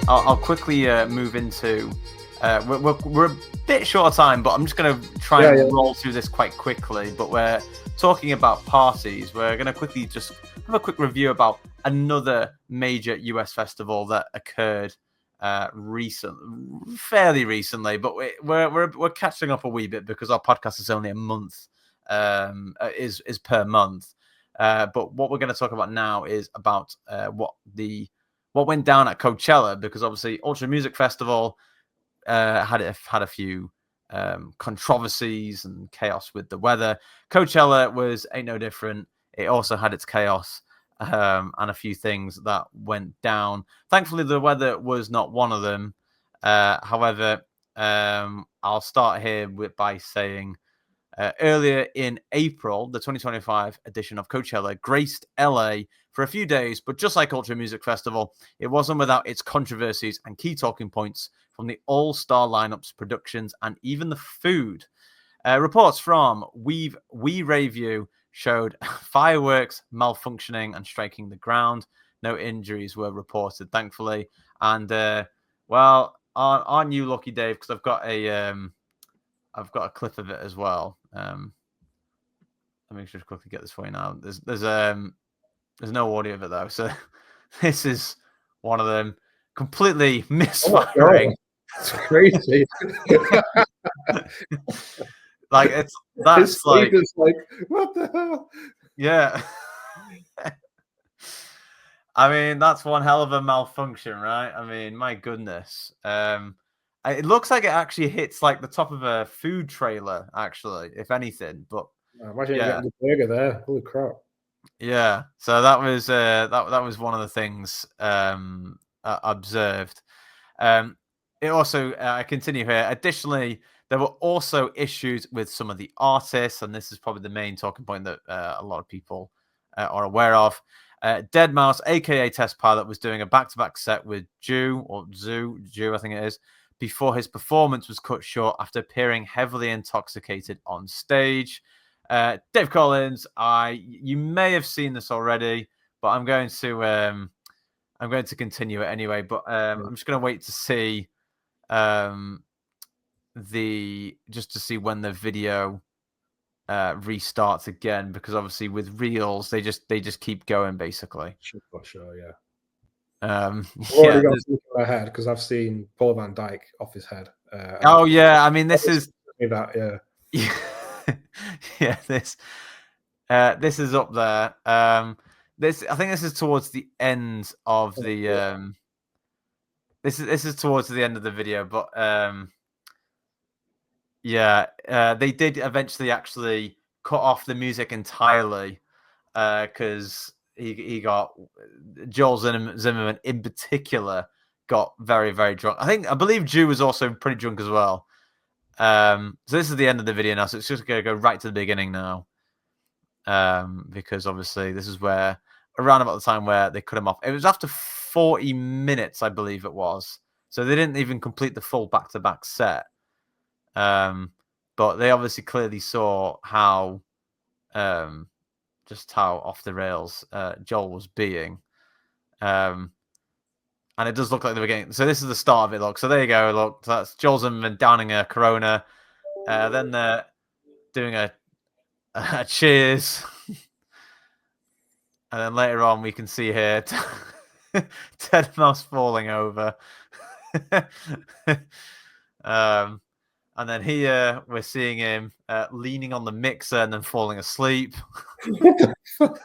I'll quickly move into. We're a bit short of time, but I'm just going to try and roll through this quite quickly. But we're talking about parties. We're going to quickly just have a quick review about another major US festival that occurred fairly recently. But we're catching up a wee bit because our podcast is only a month, is per month. But what we're going to talk about now is about what went down at Coachella, because obviously Ultra Music Festival had a few controversies and chaos with the weather. Coachella ain't no different. It also had its chaos and a few things that went down. Thankfully, the weather was not one of them. However, I'll start here by saying earlier in April, the 2025 edition of Coachella graced LA for a few days, but just like Ultra Music Festival, it wasn't without its controversies and key talking points from the all-star lineups, productions, and even the food. Reports from We Rave You showed fireworks malfunctioning and striking the ground. No injuries were reported, thankfully. And well, aren't you lucky, Dave? Because I've got a clip of it as well. Let me just quickly get this for you now. There's no audio of it though, so this is one of them completely misfiring. It's crazy. That's like what the hell? Yeah. I mean, that's one hell of a malfunction, right? I mean, my goodness. It looks like it actually hits like the top of a food trailer, actually, if anything. But imagine getting the burger there. Holy crap! Yeah, so that was that was one of the things observed. It also I continue here. Additionally, there were also issues with some of the artists, and this is probably the main talking point that a lot of people are aware of. Deadmau5, aka Test Pilot, was doing a back-to-back set with Jew, I think it is, before his performance was cut short after appearing heavily intoxicated on stage. Dave Collins, you may have seen this already, but I'm going to continue it anyway. But I'm just going to wait to see just to see when the video restarts again, because obviously with reels they just keep going basically. Sure, yeah. I've already got something in my head because I've seen Paul Van Dyke off his head. I mean, this is that, yeah. Yeah, this is up there. I think this is towards the end of the this is towards the end of the video, but they did eventually actually cut off the music entirely because he got Joel Zimmerman in particular got very, very drunk. I believe Jew was also pretty drunk as well. So this is the end of the video now, so it's just going to go right to the beginning now, because obviously this is where around about the time where they cut him off. It was after 40 minutes, I believe it was. So they didn't even complete the full back-to-back set. But they obviously clearly saw how just how off the rails Joel was being. And it does look like they were getting... So this is the start of it, look. So there you go, look. So that's Joel Zimmerman downing a Corona. Then they're doing a cheers. And then later on, we can see here Deadmau5 falling over. And then here we're seeing him leaning on the mixer and then falling asleep. What the fuck?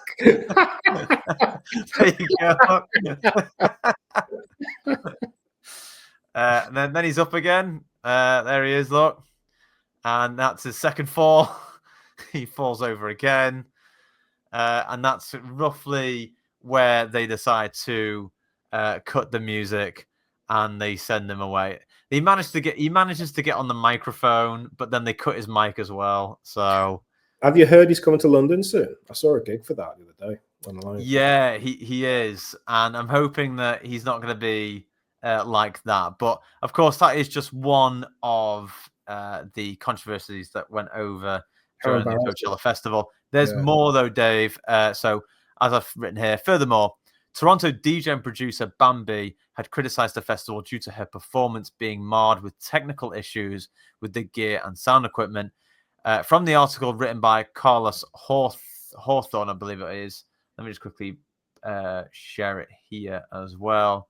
There you go. And then he's up again. There he is, look. And that's his second fall. He falls over again. And that's roughly where they decide to cut the music and they send him away. He manages to get on the microphone, but then they cut his mic as well. So, have you heard he's coming to London soon? I saw a gig for that the other day online. Yeah, he is, and I'm hoping that he's not going to be like that. But of course, that is just one of the controversies that went over during the Coachella Festival. There's more though, Dave. So as I've written here, furthermore, Toronto DJ and producer Bambi had criticized the festival due to her performance being marred with technical issues with the gear and sound equipment. From the article written by Carlos Hawthorne, I believe it is. Let me just quickly share it here as well.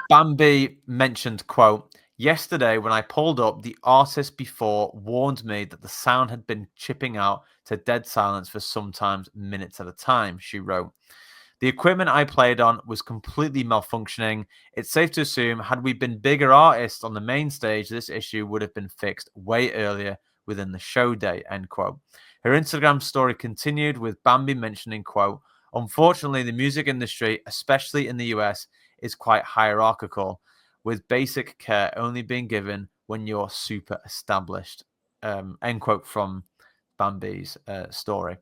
Bambi mentioned, quote, "Yesterday, when I pulled up, the artist before warned me that the sound had been chipping out to dead silence for sometimes minutes at a time," she wrote. "The equipment I played on was completely malfunctioning. It's safe to assume, had we been bigger artists on the main stage, this issue would have been fixed way earlier within the show day," end quote. Her Instagram story continued with Bambi mentioning, quote, "Unfortunately, the music industry, especially in the US, is quite hierarchical, with basic care only being given when you're super established," end quote from Bambi's story.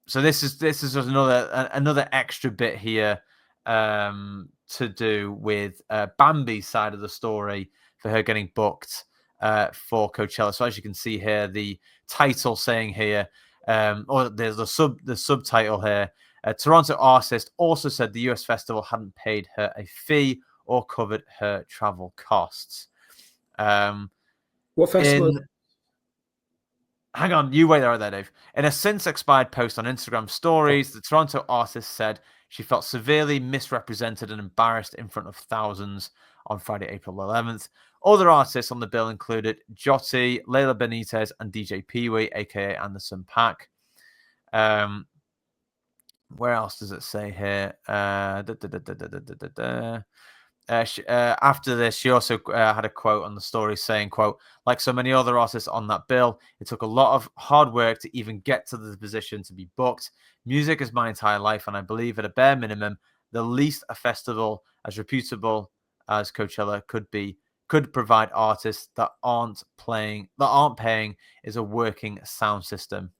So this is another extra bit here to do with Bambi's side of the story for her getting booked for Coachella. So as you can see here, the title saying here, or there's the subtitle here. Toronto artist also said the US festival hadn't paid her a fee or covered her travel costs. What festival? Hang on, you wait right there, Dave. In a since expired post on Instagram stories, the Toronto artist said she felt severely misrepresented and embarrassed in front of thousands on Friday, April 11th. Other artists on the bill included Jotty, Layla Benitez, and DJ Pee-wee, aka Anderson .Paak. Where else does it say here? After this, she also had a quote on the story saying, quote, "Like so many other artists on that bill, it took a lot of hard work to even get to the position to be booked. Music is my entire life, and I believe at a bare minimum, the least a festival as reputable as Coachella could provide artists that aren't paying is a working sound system."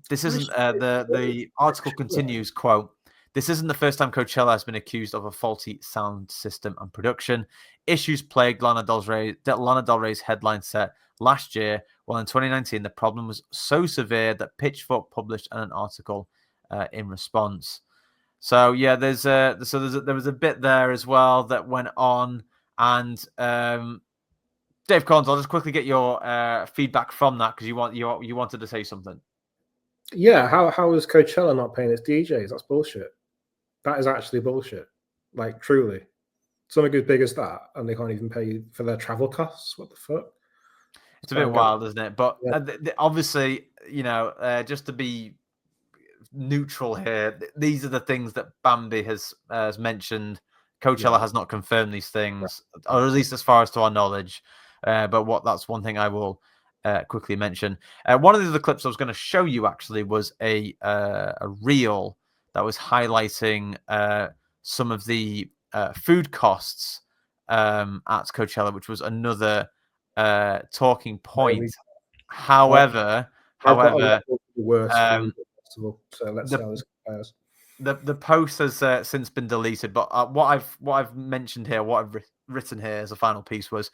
This isn't the article continues, quote, "This isn't the first time Coachella has been accused of a faulty sound system and production. Issues plagued Lana Del Rey's headline set last year, while in 2019 the problem was so severe that Pitchfork published an article in response." So yeah, there was a bit there as well that went on, and Dave Collins, I'll just quickly get your feedback from that because you wanted to say something. Yeah, how is Coachella not paying its DJs? That's bullshit. That is actually bullshit. Like, truly. Something as big as that, and they can't even pay for their travel costs? What the fuck? It's a bit wild, isn't it? But Yeah. obviously, just to be neutral here, these are the things that Bambi has mentioned. Coachella has not confirmed these things, or at least as far as to our knowledge. But that's one thing I will quickly mention. One of the other clips I was going to show you actually was a reel that was highlighting some of the food costs at Coachella, which was another talking point. However, the worst food festival. So let's see how this compares. The post has since been deleted, but what I've mentioned here, what I've written here as a final piece was,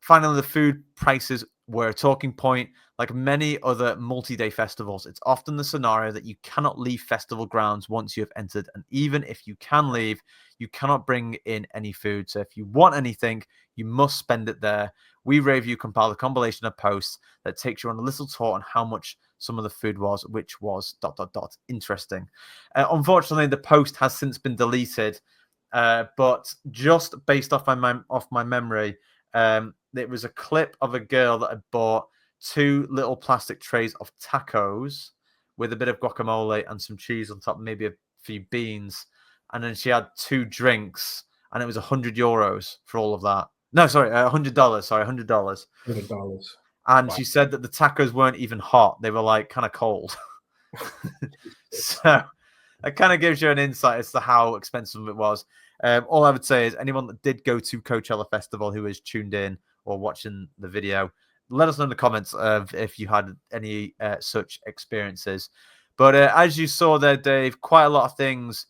finally, the food prices were a talking point. Like many other multi-day festivals, it's often the scenario that you cannot leave festival grounds once you have entered. And even if you can leave, you cannot bring in any food. So if you want anything, you must spend it there. We Rave You compiled a compilation of posts that takes you on a little tour on how much some of the food was, which was ... interesting. Unfortunately, the post has since been deleted. But just based off my memory, it was a clip of a girl that had bought 2 little plastic trays of tacos with a bit of guacamole and some cheese on top, maybe a few beans. And then she had 2 drinks, and it was €100 for all of that. No, sorry, $100. Sorry, $100. $100. And she said that the tacos weren't even hot; they were like kind of cold. So that kind of gives you an insight as to how expensive it was. All I would say is anyone that did go to Coachella Festival who is tuned in or watching the video, let us know in the comments of if you had any such experiences. But as you saw there, Dave, quite a lot of things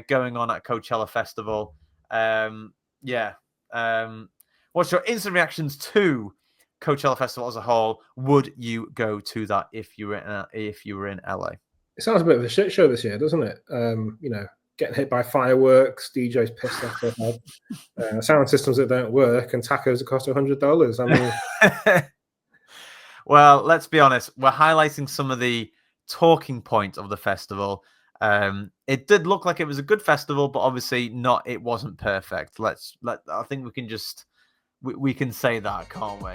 going on at Coachella Festival. What's your instant reactions to Coachella Festival as a whole. Would you go to that if you were in LA? It sounds a bit of a shit show this year, doesn't it? Getting hit by fireworks, DJs pissed off their head, sound systems that don't work, and tacos that cost $100. I mean, well, let's be honest. We're highlighting some of the talking points of the festival. It did look like it was a good festival, but obviously not. It wasn't perfect. I think we can say that, can't we?